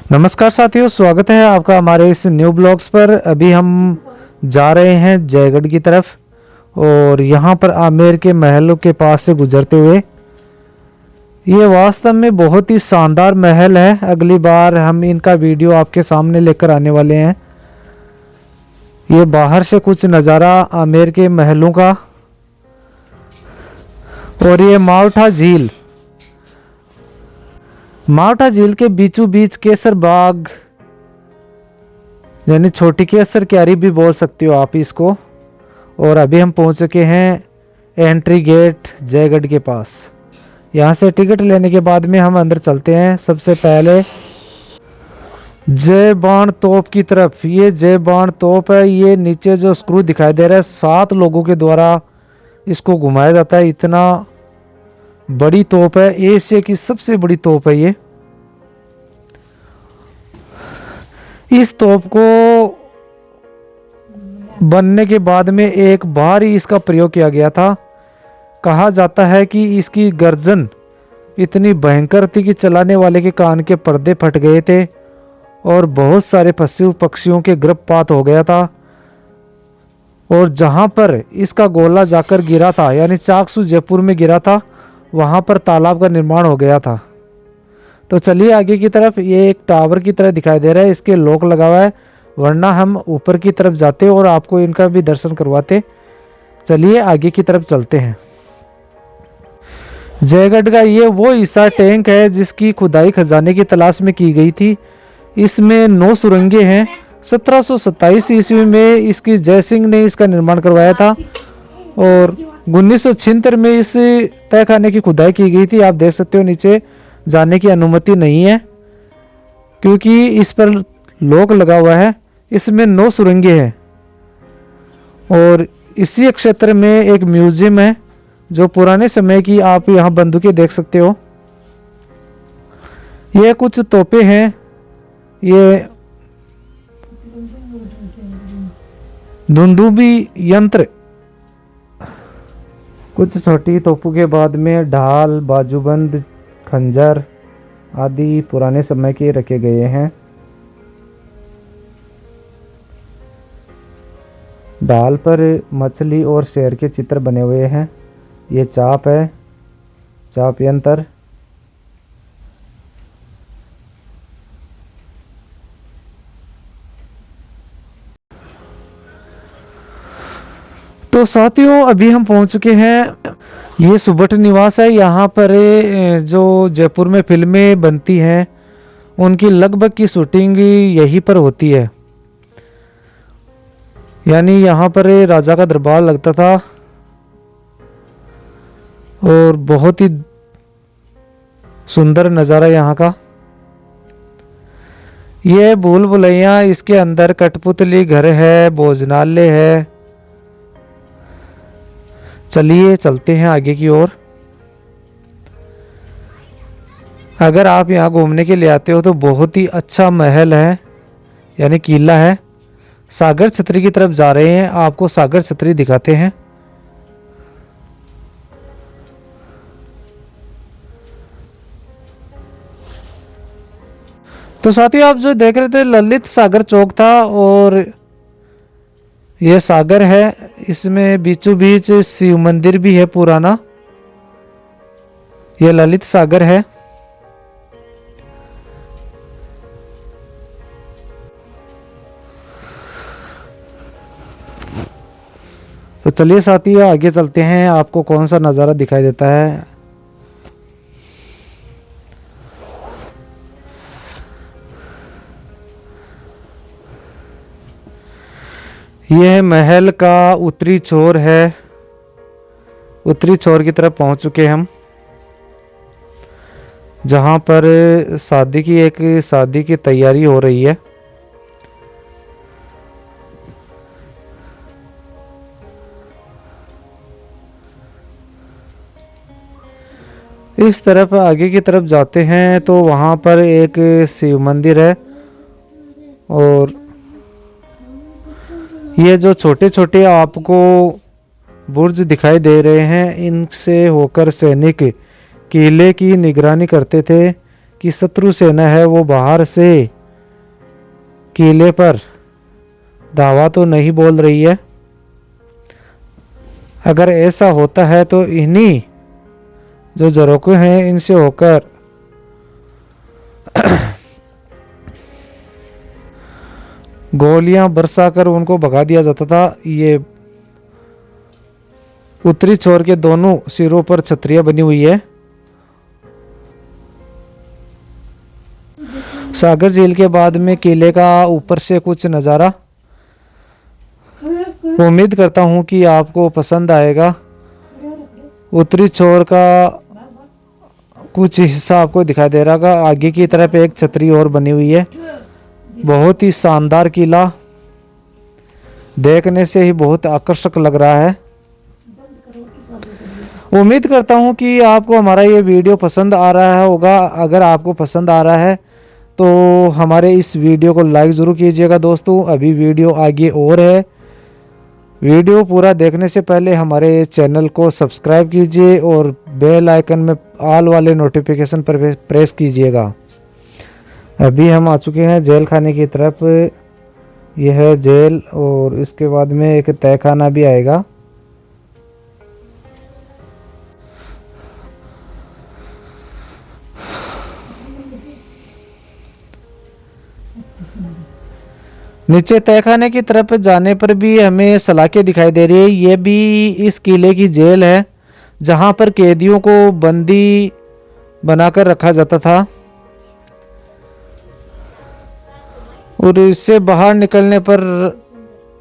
नमस्कार साथियों, स्वागत है आपका हमारे इस न्यू ब्लॉग्स पर। अभी हम जा रहे हैं जयगढ़ की तरफ और यहाँ पर आमेर के महलों के पास से गुजरते हुए। ये वास्तव में बहुत ही शानदार महल है। अगली बार हम इनका वीडियो आपके सामने लेकर आने वाले हैं। ये बाहर से कुछ नज़ारा आमेर के महलों का। और ये मावठा झील, मावठा झील के बीचों बीच केसर बाग, यानी छोटी केसर क्यारी भी बोल सकते हो आप इसको। और अभी हम पहुंच चुके हैं एंट्री गेट जयगढ़ के पास। यहाँ से टिकट लेने के बाद में हम अंदर चलते हैं। सबसे पहले जय बाण तोप की तरफ। ये जय बाण तोप है। ये नीचे जो स्क्रू दिखाई दे रहा है, 7 लोगों के द्वारा इसको घुमाया जाता है। इतना बड़ी तोप है, एशिया की सबसे बड़ी तोप है ये। इस तोप को बनने के बाद में एक बार ही इसका प्रयोग किया गया था। कहा जाता है कि इसकी गर्जन इतनी भयंकर थी कि चलाने वाले के कान के पर्दे फट गए थे और बहुत सारे पशु पक्षियों के गर्भपात हो गया था। और जहां पर इसका गोला जाकर गिरा था, यानी चाकसू जयपुर में गिरा था, वहां पर तालाब का निर्माण हो गया था। तो चलिए आगे की तरफ। ये एक टावर की तरह दिखाई दे रहा है, इसके लॉक लगा हुआ है, वरना हम ऊपर की तरफ जाते और आपको इनका भी दर्शन करवाते। चलिए आगे की तरफ चलते हैं। जयगढ़ का ये वो हिस्सा टैंक है जिसकी खुदाई खजाने की तलाश में की गई थी। इसमें 9 सुरंगें हैं। 1727 ईस्वी में इसकी जय सिंह ने इसका निर्माण करवाया था और 1976 में इस तहखाने की खुदाई की गई थी। आप देख सकते हो नीचे जाने की अनुमति नहीं है क्योंकि इस पर लॉक लगा हुआ है। इसमें 9 सुरंगें हैं और इसी क्षेत्र में एक म्यूजियम है जो पुराने समय की आप यहाँ बंदूकें देख सकते हो। ये कुछ तोपें हैं। ये दुंदुबी यंत्र, कुछ छोटी तोपों के बाद में ढाल, बाजूबंद, खंजर आदि पुराने समय के रखे गए हैं। ढाल पर मछली और शेर के चित्र बने हुए हैं। ये चाप है, चाप यंत्र। तो साथियों, अभी हम पहुंच चुके हैं। ये सुबट निवास है। यहाँ पर जो जयपुर में फिल्में बनती हैं उनकी लगभग की शूटिंग यहीं पर होती है। यानी यहाँ पर राजा का दरबार लगता था और बहुत ही सुंदर नज़ारा यहाँ का। ये भूल भुलैया, इसके अंदर कठपुतली घर है, भोजनालय है। चलिए चलते हैं आगे की ओर। अगर आप यहाँ घूमने के लिए आते हो तो बहुत ही अच्छा महल है, यानी किला है। सागर छतरी की तरफ जा रहे हैं, आपको सागर छतरी दिखाते हैं। तो साथियों, आप जो देख रहे थे ललित सागर चौक था और यह सागर है। इसमें बीचों बीच शिव मंदिर भी है पुराना। यह ललित सागर है। तो चलिए साथियों आगे चलते हैं, आपको कौन सा नज़ारा दिखाई देता है। यह महल का उत्तरी छोर है। उत्तरी छोर की तरफ पहुंच चुके हम, जहां पर शादी की तैयारी हो रही है। इस तरफ आगे की तरफ जाते हैं तो वहां पर एक शिव मंदिर है और ये जो छोटे छोटे आपको बुर्ज दिखाई दे रहे हैं, इनसे होकर सैनिक किले की निगरानी करते थे कि शत्रु सेना है वो बाहर से किले पर धावा तो नहीं बोल रही है। अगर ऐसा होता है तो इन्हीं जो झरोखे हैं इनसे होकर गोलियां बरसाकर उनको भगा दिया जाता था। ये उत्तरी छोर के दोनों सिरों पर छतरियां बनी हुई है। सागर झील के बाद में किले का ऊपर से कुछ नज़ारा। उम्मीद करता हूं कि आपको पसंद आएगा। उत्तरी छोर का कुछ हिस्सा आपको दिखाई दे रहा होगा। आगे की तरफ एक छतरी और बनी हुई है। बहुत ही शानदार किला, देखने से ही बहुत आकर्षक लग रहा है। उम्मीद करता हूं कि आपको हमारा ये वीडियो पसंद आ रहा होगा। अगर आपको पसंद आ रहा है तो हमारे इस वीडियो को लाइक ज़रूर कीजिएगा दोस्तों। अभी वीडियो आगे और है। वीडियो पूरा देखने से पहले हमारे चैनल को सब्सक्राइब कीजिए और बेल आइकन में ऑल वाले नोटिफिकेशन पर प्रेस कीजिएगा। अभी हम आ चुके हैं जेल खाने की तरफ। यह है जेल और इसके बाद में एक तय खाना भी आएगा। नीचे तहखाने की तरफ जाने पर भी हमें सलाखें दिखाई दे रही है। ये भी इस किले की जेल है जहां पर कैदियों को बंदी बनाकर रखा जाता था और इससे बाहर निकलने पर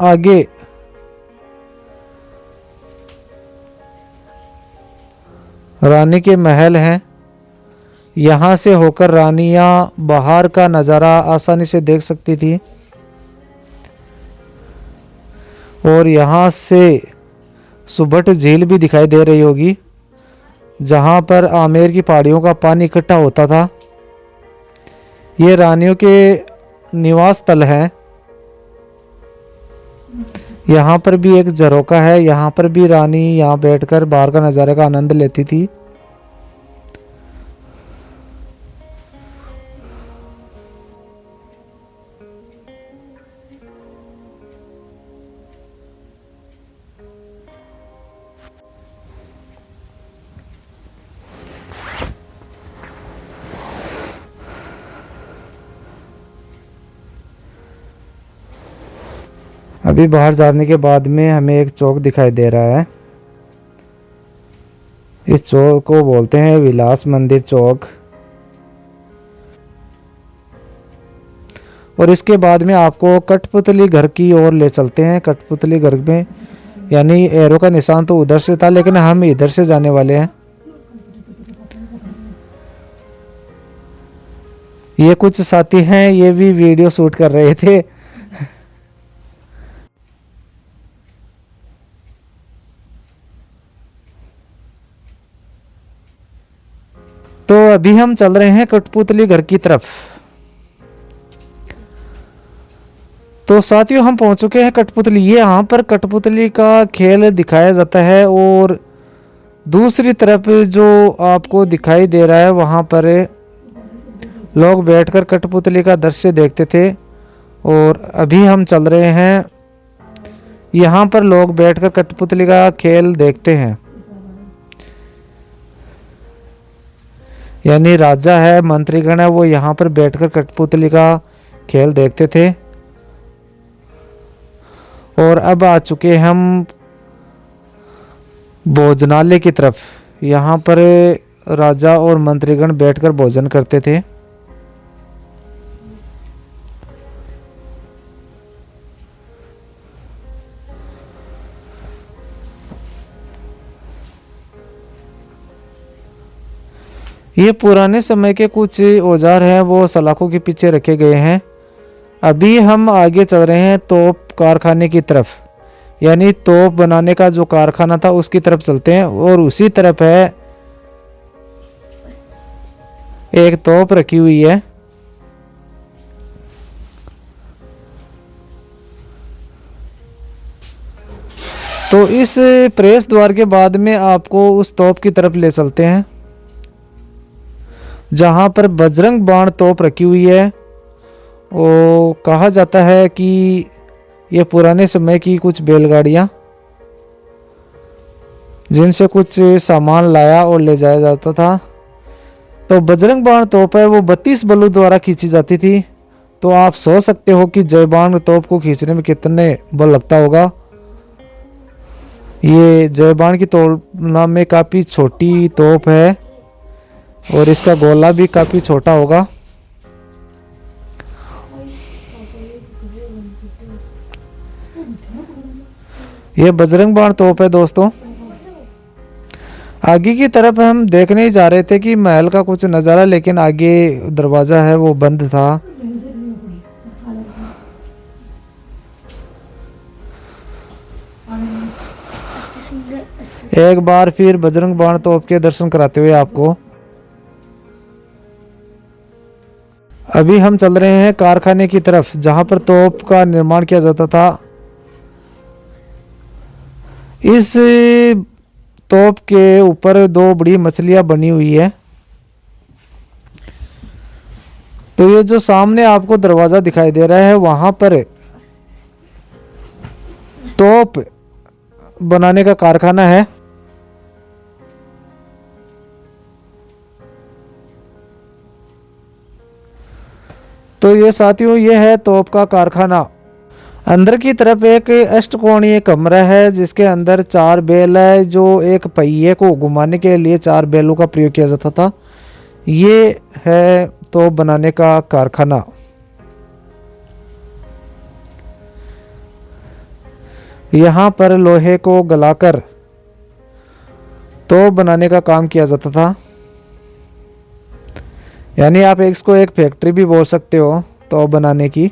आगे रानी के महल हैं। यहाँ से होकर रानियां बाहर का नज़ारा आसानी से देख सकती थी और यहाँ से सुबट झील भी दिखाई दे रही होगी जहाँ पर आमेर की पहाड़ियों का पानी इकट्ठा होता था। ये रानियों के निवास स्थल है। यहाँ पर भी एक झरोखा है। यहाँ पर भी रानी यहाँ बैठकर बाहर का नज़ारे का आनंद लेती थी। अभी बाहर जाने के बाद में हमें एक चौक दिखाई दे रहा है। इस चौक को बोलते हैं विलास मंदिर चौक। और इसके बाद में आपको कठपुतली घर की ओर ले चलते हैं। कठपुतली घर में यानी एरो का निशान तो उधर से था लेकिन हम इधर से जाने वाले हैं। ये कुछ साथी हैं, ये भी वीडियो शूट कर रहे थे। तो अभी हम चल रहे हैं कठपुतली घर की तरफ। तो साथियों हम पहुंच चुके हैं कठपुतली। ये यहाँ पर कठपुतली का खेल दिखाया जाता है और दूसरी तरफ जो आपको दिखाई दे रहा है वहाँ पर लोग बैठकर कठपुतली का दृश्य देखते थे। और अभी हम चल रहे हैं, यहाँ पर लोग बैठकर कठपुतली का खेल देखते हैं। यानी राजा है, मंत्रीगण है, वो यहाँ पर बैठकर कठपुतली का खेल देखते थे। और अब आ चुके हम भोजनालय की तरफ। यहाँ पर राजा और मंत्रीगण बैठकर भोजन करते थे। ये पुराने समय के कुछ औजार हैं, वो सलाखों के पीछे रखे गए हैं। अभी हम आगे चल रहे हैं तोप कारखाने की तरफ। यानी तोप बनाने का जो कारखाना था उसकी तरफ चलते हैं। और उसी तरफ है एक तोप रखी हुई है। तो इस प्रेस द्वार के बाद में आपको उस तोप की तरफ ले चलते हैं जहां पर बजरंग बाण तोप रखी हुई है वो कहा जाता है कि ये पुराने समय की कुछ बैलगाड़ियाँ जिनसे कुछ सामान लाया और ले जाया जाता था। तो बजरंग बाण तोप है वो 32 बलों द्वारा खींची जाती थी। तो आप सोच सकते हो कि जय बाण तोप को खींचने में कितने बल लगता होगा। ये जय बाण की तुलना में काफ़ी छोटी तोप है और इसका गोला भी काफ़ी छोटा होगा। ये बजरंग बाण तोप है दोस्तों। आगे की तरफ हम देखने ही जा रहे थे कि महल का कुछ नज़ारा, लेकिन आगे दरवाज़ा है वो बंद था। एक बार फिर बजरंग बाण तोप के दर्शन कराते हुए आपको अभी हम चल रहे हैं कारखाने की तरफ, जहां पर तोप का निर्माण किया जाता था। इस तोप के ऊपर दो बड़ी मछलियां बनी हुई है। तो ये जो सामने आपको दरवाजा दिखाई दे रहा है, वहां पर तोप बनाने का कारखाना है। तो ये साथियों, ये है तोप का कारखाना। अंदर की तरफ एक अष्टकोणीय कमरा है जिसके अंदर 4 बैल है, जो एक पहिए को घुमाने के लिए 4 बैलों का प्रयोग किया जाता था। ये है तोप बनाने का कारखाना। यहाँ पर लोहे को गलाकर तोप बनाने का काम किया जाता था। यानी आप इसको एक फैक्ट्री भी बोल सकते हो तोप बनाने की।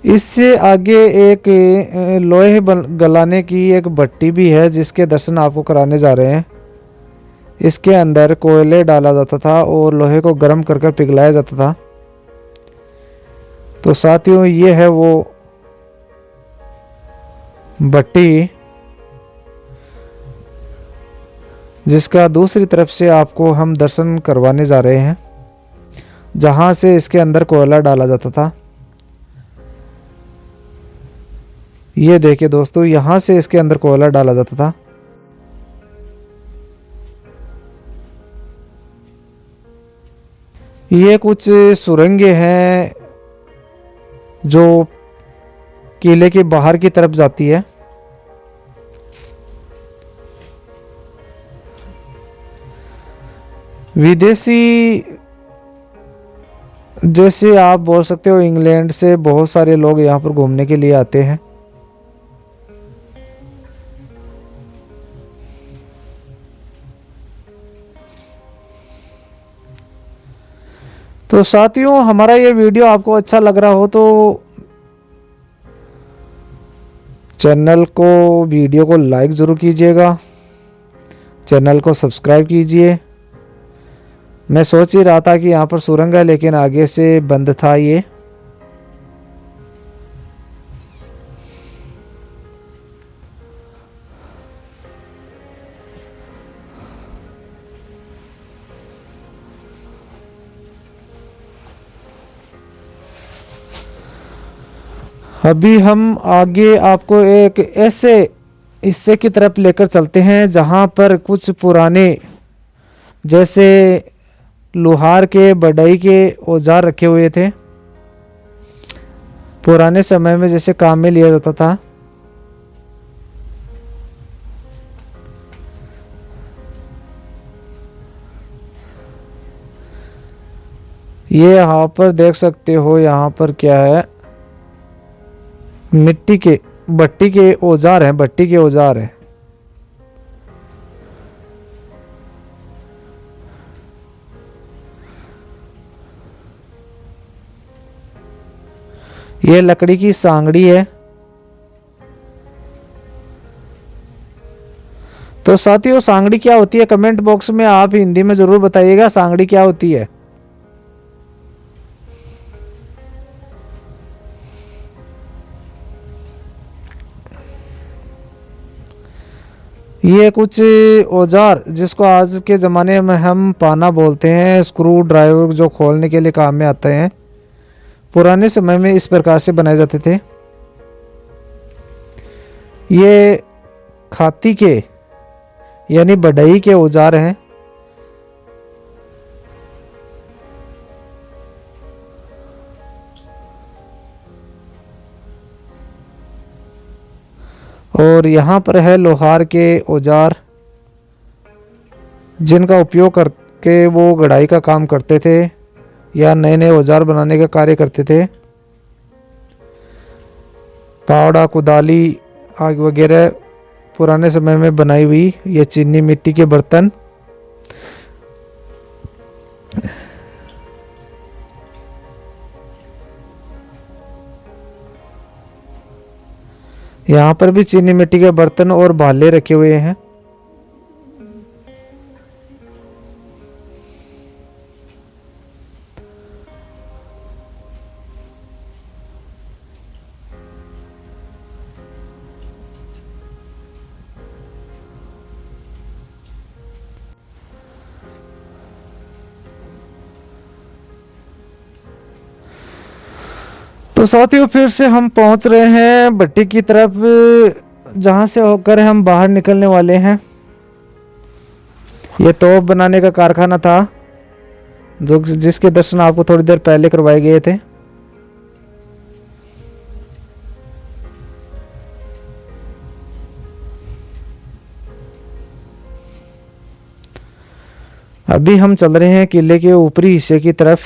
इससे आगे एक लोहे गलाने की एक भट्टी भी है जिसके दर्शन आपको कराने जा रहे हैं। इसके अंदर कोयले डाला जाता था और लोहे को गर्म कर कर पिघलाया जाता था। तो साथियों, ये है वो भट्टी जिसका दूसरी तरफ से आपको हम दर्शन करवाने जा रहे हैं, जहां से इसके अंदर कोयला डाला जाता था। ये देखिए दोस्तों, यहां से इसके अंदर कोयला डाला जाता था। ये कुछ सुरंगें हैं जो किले के बाहर की तरफ जाती है। विदेशी, जैसे आप बोल सकते हो, इंग्लैंड से बहुत सारे लोग यहाँ पर घूमने के लिए आते हैं। तो साथियों, हमारा ये वीडियो आपको अच्छा लग रहा हो तो चैनल को, वीडियो को लाइक ज़रूर कीजिएगा, चैनल को सब्सक्राइब कीजिए। मैं सोच ही रहा था कि यहाँ पर सुरंग है, लेकिन आगे से बंद था ये। अभी हम आगे आपको एक ऐसे हिस्से की तरफ लेकर चलते हैं जहाँ पर कुछ पुराने, जैसे लोहार के, बढ़ई के औजार रखे हुए थे। पुराने समय में जैसे काम में लिया जाता था। ये यहाँ पर देख सकते हो, यहाँ पर क्या है, मिट्टी के, भट्टी के औजार हैं, भट्टी के औजार हैं। ये लकड़ी की सांगड़ी है। तो साथियों, सांगड़ी क्या होती है, कमेंट बॉक्स में आप हिंदी में जरूर बताइएगा सांगड़ी क्या होती है। ये कुछ औजार जिसको आज के ज़माने में हम पाना बोलते हैं, स्क्रू ड्राइवर जो खोलने के लिए काम में आते हैं, पुराने समय में इस प्रकार से बनाए जाते थे। ये खाती के यानी बढ़ई के औजार हैं। और यहाँ पर है लोहार के औजार जिनका उपयोग करके वो गड़ाई का काम करते थे या नए नए औजार बनाने का कार्य करते थे। फावड़ा, कुदाली आग वगैरह पुराने समय में बनाई हुई ये चीनी मिट्टी के बर्तन। यहाँ पर भी चीनी मिट्टी के बर्तन और भाले रखे हुए हैं। तो साथियों फिर से हम पहुंच रहे हैं भट्टी की तरफ, जहां से होकर हम बाहर निकलने वाले हैं। ये तोप बनाने का कारखाना था जो जिसके दर्शन आपको थोड़ी देर पहले करवाए गए थे। अभी हम चल रहे हैं किले के ऊपरी हिस्से की तरफ,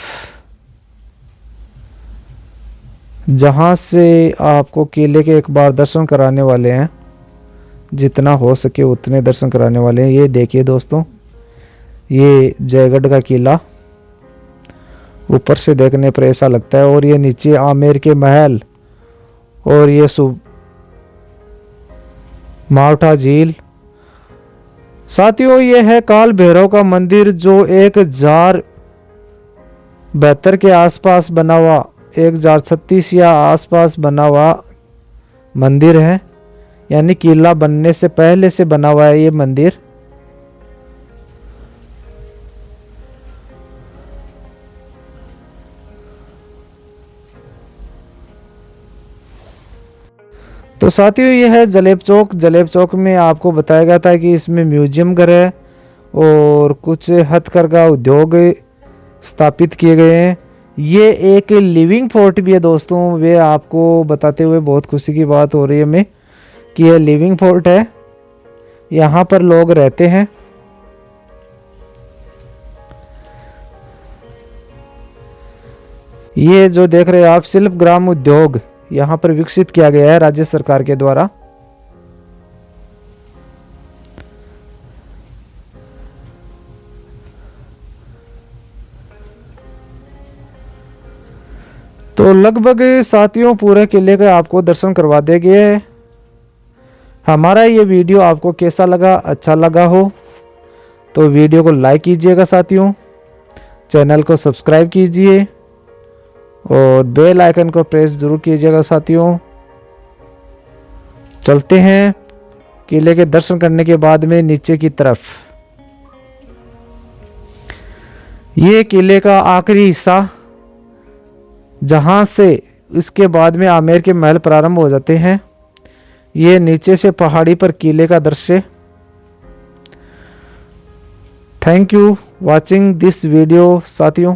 जहां से आपको किले के एक बार दर्शन कराने वाले हैं। जितना हो सके उतने दर्शन कराने वाले हैं। ये देखिए दोस्तों, ये जयगढ़ का किला ऊपर से देखने पर ऐसा लगता है, और ये नीचे आमेर के महल, और ये मावठा झील। साथियों ये है काल भैरव का मंदिर जो 1072 के आसपास बना हुआ, 1036 या आसपास बना हुआ मंदिर है, यानी किला बनने से पहले से बना हुआ है ये मंदिर। तो साथियों ये है जलेब चौक। जलेब चौक में आपको बताया गया था कि इसमें म्यूजियम घर है और कुछ हथकरघा उद्योग स्थापित किए गए हैं। ये एक लिविंग फोर्ट भी है दोस्तों। वे आपको बताते हुए बहुत खुशी की बात हो रही है हमें कि यह लिविंग फोर्ट है, यहाँ पर लोग रहते हैं। ये जो देख रहे हैं आप शिल्प ग्राम उद्योग यहाँ पर विकसित किया गया है राज्य सरकार के द्वारा। तो लगभग साथियों पूरे किले का आपको दर्शन करवा देंगे। हमारा ये वीडियो आपको कैसा लगा, अच्छा लगा हो तो वीडियो को लाइक कीजिएगा साथियों, चैनल को सब्सक्राइब कीजिए और बेल आइकन को प्रेस जरूर कीजिएगा साथियों। चलते हैं किले के दर्शन करने के बाद में नीचे की तरफ। ये किले का आखिरी हिस्सा, जहां से इसके बाद में आमेर के महल प्रारंभ हो जाते हैं। ये नीचे से पहाड़ी पर किले का दृश्य। Thank you watching this video साथियों।